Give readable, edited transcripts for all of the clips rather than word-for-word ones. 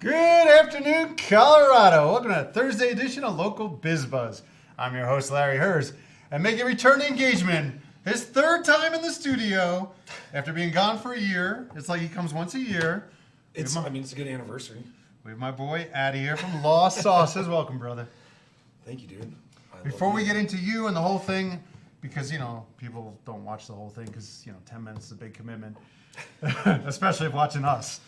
Good afternoon, Colorado. Welcome to a Thursday edition of Local Biz Buzz. I'm your host, Larry Hers, and making a return to engagement, his third time in the studio after being gone for a year. It's like he comes once a year. It's a good anniversary. We have my boy Addy here from Lost Sauces. Welcome, brother. Thank you, dude. Before we get into you and the whole thing, because, people don't watch the whole thing because, 10 minutes is a big commitment, especially if watching us.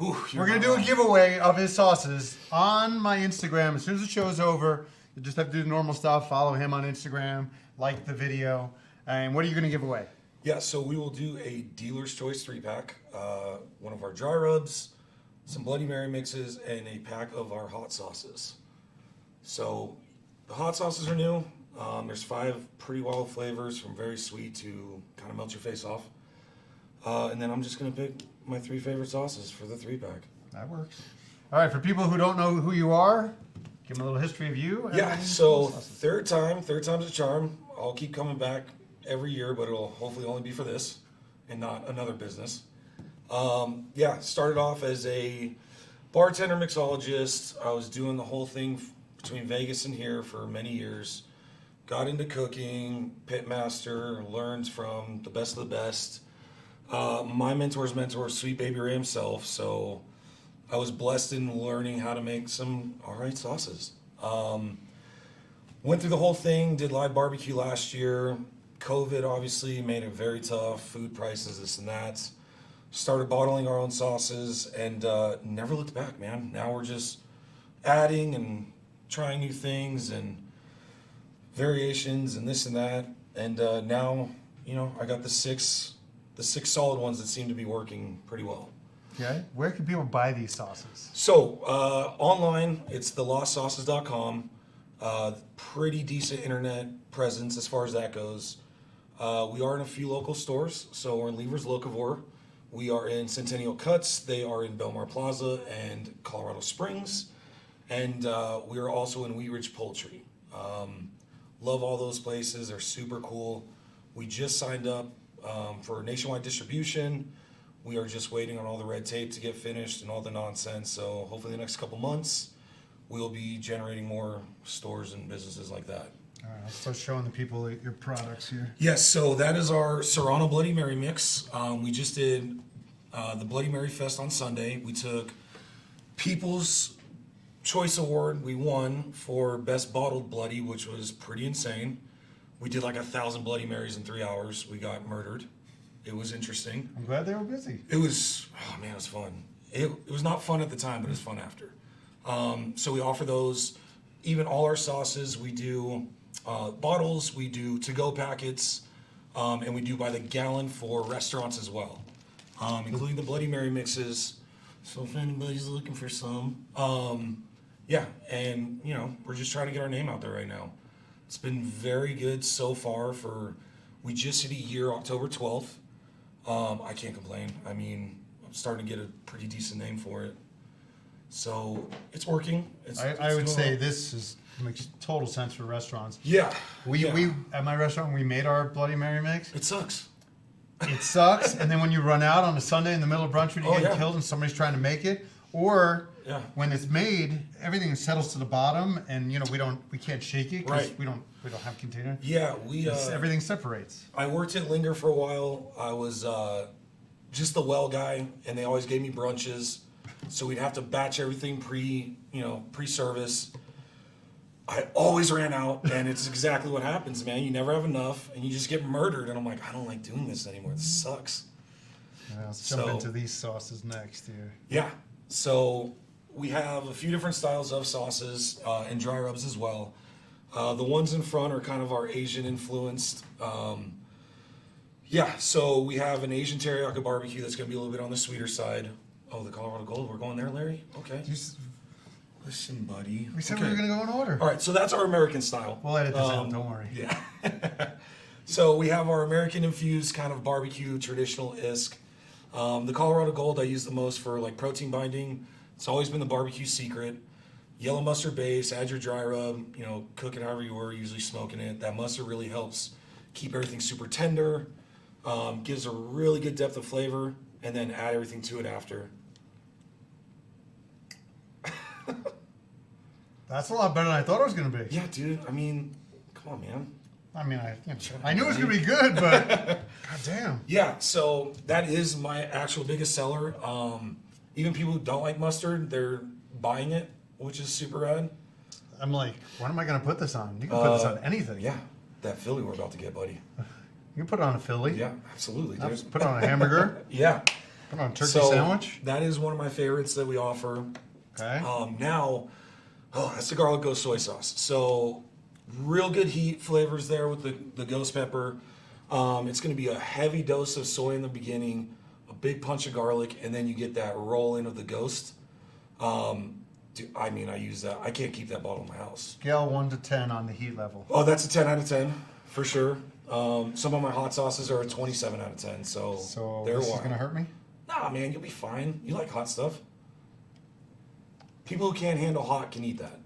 We're going to do a giveaway of his sauces on my Instagram. As soon as the show's over, you just have to do the normal stuff. Follow him on Instagram, like the video. And what are you going to give away? Yeah, so we will do a dealer's choice 3-pack, one of our dry rubs, some Bloody Mary mixes, and a pack of our hot sauces. So the hot sauces are new. There's 5 pretty wild flavors from very sweet to kind of melt your face off. And then I'm just going to pick my 3 favorite sauces for the 3-pack. That works. All right, for people who don't know who you are, give them a little history of you. Yeah, so third time's a charm. I'll keep coming back every year, but it'll hopefully only be for this and not another business. Started off as a bartender mixologist. I was doing the whole thing between Vegas and here for many years. Got into cooking, pitmaster, learned from the best of the best. My mentor's mentor, Sweet Baby Ray himself, so I was blessed in learning how to make some alright sauces. Went through the whole thing, did live barbecue last year. COVID obviously made it very tough, food prices, this and that. Started bottling our own sauces and never looked back, man. Now we're just adding and trying new things and variations and this and that. And now, I got the six solid ones that seem to be working pretty well. Okay. Where can people buy these sauces? So, online, it's thelostsauces.com. Pretty decent internet presence as far as that goes. We are in a few local stores. So we're in Lever's Locavore. We are in Centennial Cuts. They are in Belmar Plaza and Colorado Springs. And we are also in Wheat Ridge Poultry. Love all those places. They're super cool. We just signed up for nationwide distribution. We are just waiting on all the red tape to get finished and all the nonsense. So hopefully the next couple months, we'll be generating more stores and businesses like that. All right, I'll start showing the people your products here. Yes, so that is our Serrano Bloody Mary mix. We just did the Bloody Mary Fest on Sunday. We took People's Choice Award. We won for Best Bottled Bloody, which was pretty insane. We did like 1,000 Bloody Marys in 3 hours. We got murdered. It was interesting. I'm glad they were busy. It was fun. It was not fun at the time, but it was fun after. So we offer those. Even all our sauces, we do bottles, we do to-go packets, and we do by the gallon for restaurants as well, including the Bloody Mary mixes. So if anybody's looking for some, and we're just trying to get our name out there right now. It's been very good so far. We just hit a year, October 12th. I can't complain. I mean, I'm starting to get a pretty decent name for it. So it's working. I would say this makes total sense for restaurants. Yeah. We at my restaurant, we made our Bloody Mary mix. It sucks. It sucks. And then when you run out on a Sunday in the middle of brunch when you get killed and somebody's trying to make it, or when it's made, everything settles to the bottom, and we can't shake it because we don't have container. Yeah, everything separates. I worked at Linger for a while. I was just the well guy, and they always gave me brunches, so we'd have to batch everything pre-service. I always ran out, and it's exactly what happens, man. You never have enough, and you just get murdered. And I'm like, I don't like doing this anymore. This sucks. Yeah, let's jump into these sauces next here. Yeah. So we have a few different styles of sauces and dry rubs as well. The ones in front are kind of our Asian influenced. So we have an Asian teriyaki barbecue that's going to be a little bit on the sweeter side. Oh, the Colorado Gold. We're going there, Larry? Okay. Listen, buddy. We said we were going to go in order. All right, so that's our American style. We'll edit this out, don't worry. Yeah. So we have our American infused kind of barbecue, traditional-esque. The Colorado Gold I use the most for like protein binding. It's always been the barbecue secret. Yellow mustard base, add your dry rub, cook it however you were, usually smoking it. That mustard really helps keep everything super tender, gives a really good depth of flavor, and then add everything to it after. That's a lot better than I thought it was going to be. Yeah, dude. I mean, come on, man. I mean, I knew it was going to be good, but god damn. Yeah, so that is my actual biggest seller. Even people who don't like mustard, they're buying it, which is super rad. I'm like, what am I going to put this on? You can put this on anything. Yeah, that Philly we're about to get, buddy. You can put it on a Philly. Yeah, absolutely, dude. Put it on a hamburger. Yeah. Put it on a turkey So, sandwich. that is one of my favorites that we offer. Okay. Now, that's the garlic ghost soy sauce. So, real good heat flavors there with the ghost pepper. It's going to be a heavy dose of soy in the beginning, a big punch of garlic, and then you get that roll in of the ghost. Dude, I mean, I use that. I can't keep that bottle in my house. Scale 1 to 10 on the heat level. Oh, that's a 10 out of 10 for sure. Some of my hot sauces are a 27 out of 10. So they're this is wild. going to hurt me? Nah, man, you'll be fine. You like hot stuff. People who can't handle hot can eat that.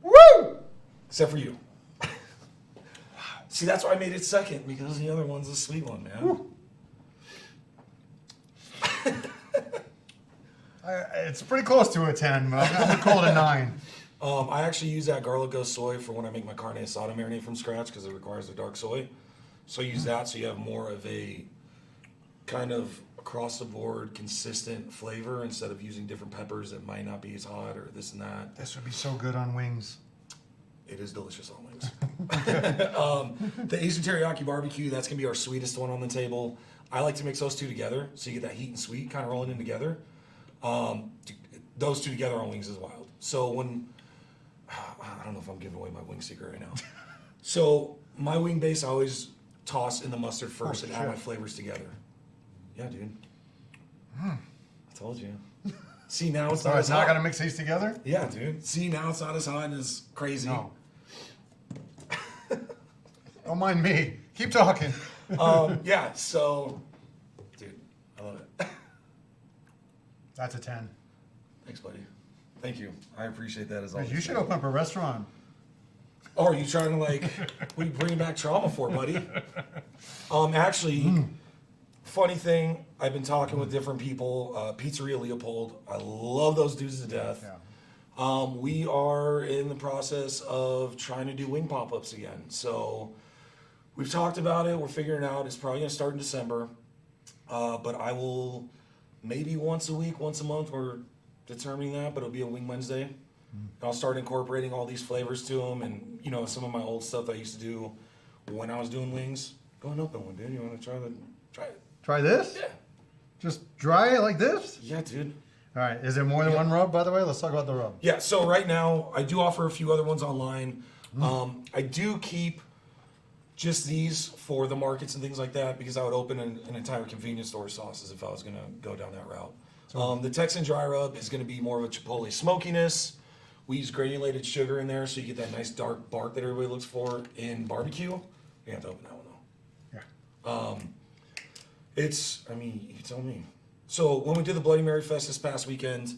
Woo! Except for you. See, that's why I made it second, because the other one's a sweet one, man. Woo. It's pretty close to a 10, but I'm going to call it a 9. I actually use that garlic ghost soy for when I make my carne asada marinade from scratch, because it requires the dark soy. So I use that so you have more of a kind of across the board consistent flavor instead of using different peppers that might not be as hot or this and that. This would be so good on wings. It is delicious on wings. The Asian teriyaki barbecue, that's going to be our sweetest one on the table. I like to mix those two together so you get that heat and sweet kind of rolling in together. Those two together on wings is wild. So when, I don't know if I'm giving away my wing secret right now. So my wing base, I always toss in the mustard first and add my flavors together. Yeah, dude. I told you. See, now it's not All right, as now I hot. got to mix these together? Yeah, dude. See, now it's not as hot and as crazy. No. Don't mind me. Keep talking. Yeah, so, dude, I love it. That's a 10. Thanks, buddy. Thank you. I appreciate that as always. You should open up a restaurant. Oh, are you trying to what are you bringing back trauma for, buddy? Actually, funny thing, I've been talking with different people. Pizzeria Leopold, I love those dudes to death. Yeah. We are in the process of trying to do wing pop-ups again. So we've talked about it. We're figuring it out. It's probably going to start in December. But I will maybe once a week, once a month. We're determining that, but it'll be a Wing Wednesday. I'll start incorporating all these flavors to them, and some of my old stuff that I used to do when I was doing wings. Go and open one, dude. You want to try it? Try this? Yeah. Just dry it like this? Yeah, dude. All right. Is there more than one rub, by the way? Let's talk about the rub. Yeah. So right now, I do offer a few other ones online. I do keep just these for the markets and things like that because I would open an entire convenience store of sauces if I was going to go down that route. The Texan dry rub is going to be more of a chipotle smokiness. We use granulated sugar in there so you get that nice dark bark that everybody looks for in barbecue. You have to open that one though. Yeah. You tell me. So when we did the Bloody Mary Fest this past weekend,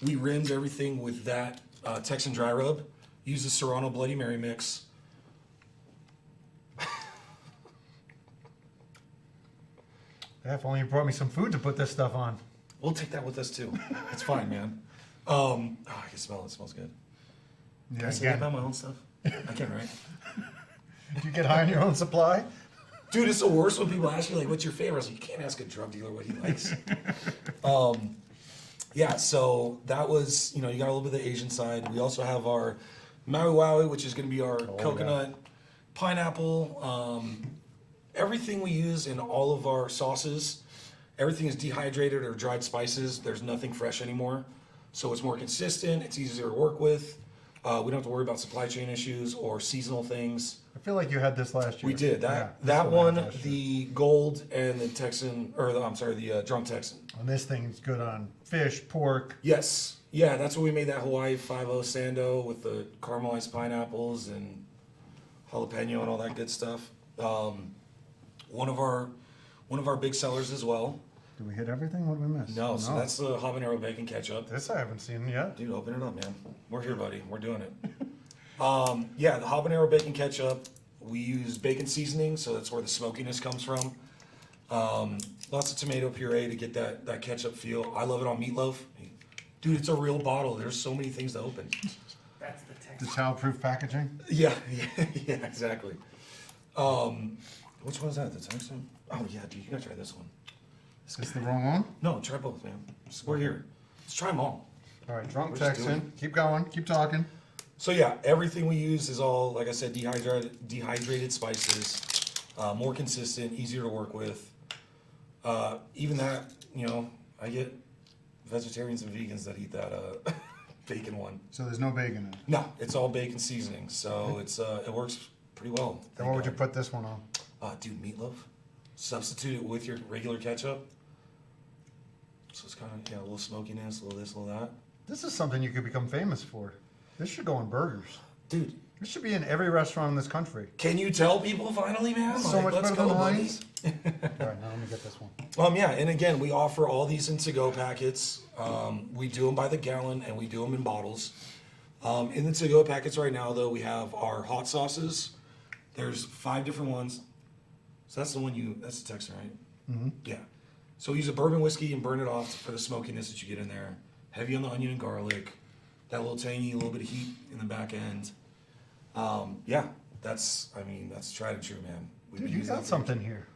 we rimmed everything with that Texan dry rub. Used the Serrano Bloody Mary mix. Yeah, if only you brought me some food to put this stuff on. We'll take that with us too. It's fine, man. I can smell it. It smells good. Yeah, Can I say that about my own stuff? I can, right? Do you get high on your own supply? Dude, it's the worst when people ask you, what's your favorite? I was like, you can't ask a drug dealer what he likes. Yeah, so that was, you got a little bit of the Asian side. We also have our Maui Wowie, which is going to be our coconut, pineapple, everything we use in all of our sauces. Everything is dehydrated or dried spices. There's nothing fresh anymore. So it's more consistent. It's easier to work with. We don't have to worry about supply chain issues or seasonal things. I feel like you had this last year. We did. That one, the gold and the Texan, the drunk Texan. And this thing's good on fish, pork. Yes. Yeah, that's when we made that Hawaii 5-0 Sando with the caramelized pineapples and jalapeno and all that good stuff. One of our big sellers as well. Did we hit everything? What did we miss? No, so that's the habanero bacon ketchup. This I haven't seen yet. Dude, open it up, man. We're here, buddy. We're doing it. Yeah, the habanero bacon ketchup. We use bacon seasoning, so that's where the smokiness comes from. Lots of tomato puree to get that ketchup feel. I love it on meatloaf. Dude, it's a real bottle. There's so many things to open. That's the text. The childproof packaging. Yeah, exactly. Which one's that? The Texan? Oh yeah, dude, you gotta try this one. Is this the wrong one? No, try both, man. We're here. Let's try them all. All right, drunk We're just doing Texan. Keep going. Keep talking. So yeah, everything we use is all, like I said, dehydrated spices, more consistent, easier to work with. Even that, you know, I get vegetarians and vegans that eat that bacon one. So there's no bacon in it. No, it's all bacon seasoning, so it's it works pretty well. Then what would you put this one on? Dude, meatloaf. Substitute it with your regular ketchup. So it's kind of, a little smokiness, a little this, a little that. This is something you could become famous for. This should go on burgers. Dude, This should be in every restaurant in this country. can you tell people finally, man? So much let's better than go, buddy. Heinz. All right, now let me get this one. Yeah, and again, we offer all these in to-go packets. We do them by the gallon, and we do them in bottles. In the to-go packets right now, though, we have our hot sauces. There's 5 different ones. So that's the one that's the Texan, right? Mm-hmm. Yeah. So we use a bourbon whiskey and burn it off for the smokiness that you get in there. Heavy on the onion and garlic. That little tangy, a little bit of heat in the back end. That's tried and true, man. Dude, you got something here.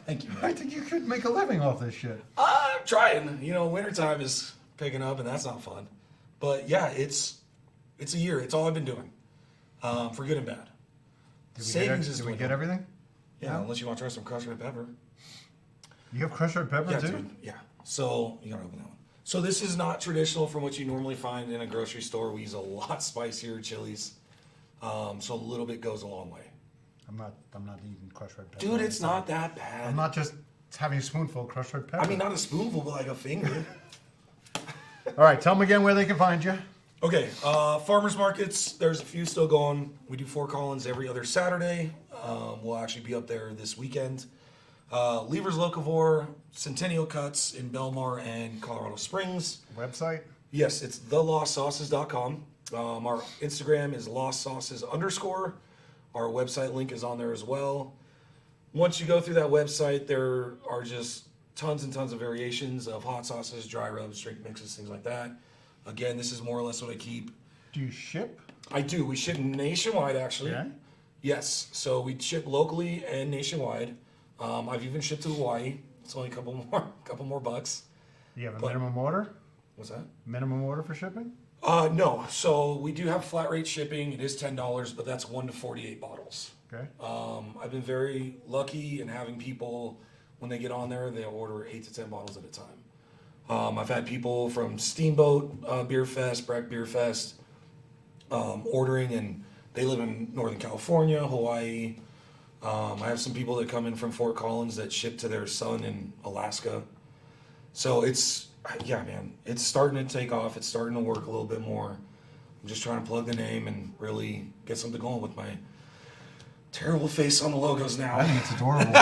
Thank you, man. I think you could make a living off this shit. I'm trying. Wintertime is picking up, and that's not fun. But yeah, it's a year. It's all I've been doing, for good and bad. Did we get everything? Yeah, unless you want to try some crushed red pepper. You have crushed red pepper Yeah, too? dude. Yeah. So you gotta open that one. So this is not traditional from what you normally find in a grocery store. We use a lot spicier chilies, so a little bit goes a long way. I'm not eating crushed red pepper. Dude, it's not that bad. I'm not just having a spoonful of crushed red pepper. I mean, not a spoonful, but like a finger. All right, tell them again where they can find you. Okay, farmers markets, there's a few still going. We do Fort Collins every other Saturday. We'll actually be up there this weekend. Lever's Locavore, Centennial Cuts in Belmar and Colorado Springs. Website? Yes, it's thelostsauces.com. Our Instagram is lostsauces_. Our website link is on there as well. Once you go through that website, there are just tons and tons of variations of hot sauces, dry rubs, drink mixes, things like that. Again, this is more or less what I keep. Do you ship? I do. We ship nationwide, actually. Yeah. Yes. So we ship locally and nationwide. I've even shipped to Hawaii. It's only a couple more bucks. Do you have a minimum order? What's that? Minimum order for shipping? No. So we do have flat rate shipping. It is $10, but that's 1 to 48 bottles. Okay. I've been very lucky in having people, when they get on there, they order 8 to 10 bottles at a time. I've had people from Steamboat Beer Fest, Breck Beer Fest, ordering, and they live in Northern California, Hawaii. I have some people that come in from Fort Collins that ship to their son in Alaska. So it's starting to take off. It's starting to work a little bit more. I'm just trying to plug the name and really get something going with my terrible face on the logos now. I think it's adorable.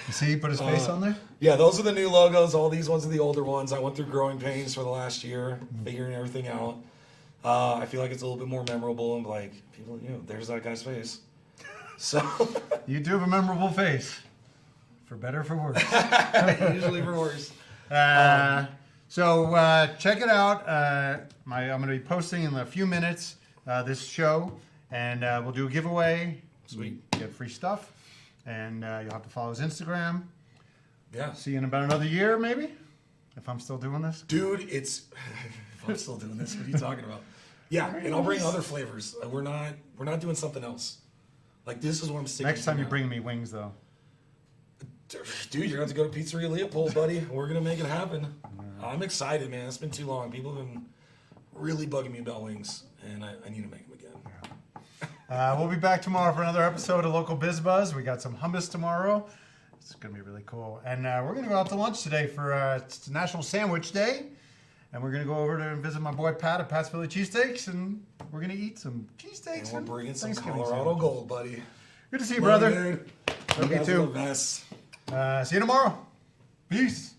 You see, he put his face on there? Yeah, those are the new logos. All these ones are the older ones. I went through growing pains for the last year, figuring everything out. I feel like it's a little bit more memorable and like people, there's that guy's face. So You do have a memorable face. For better or for worse. usually for worse. So check it out. I'm going to be posting in a few minutes this show, and we'll do a giveaway. Sweet. You get free stuff, and you'll have to follow his Instagram. Yeah. See you in about another year, maybe, if I'm still doing this. Dude, if I'm still doing this, what are you talking about? Yeah, and I'll bring other flavors. We're not doing something else. Like this is what I'm sticking Next time to you now. bring me wings, though. Dude, you're gonna have to go to Pizzeria Leopold, buddy. We're gonna make it happen. I'm excited, man. It's been too long. People have been really bugging me about wings, and I need to make them again. We'll be back tomorrow for another episode of Local Biz Buzz. We got some hummus tomorrow. It's going to be really cool. And we're going to go out to lunch today for it's National Sandwich Day. And we're going to go over to visit my boy Pat at Pat's Philly Cheesesteaks. And we're going to eat some cheesesteaks. And we're bringing some Thanksgiving Colorado sandwich. Gold, buddy. Good to see you, brother. Dude. Love you guys are too. the best. See you tomorrow. Peace.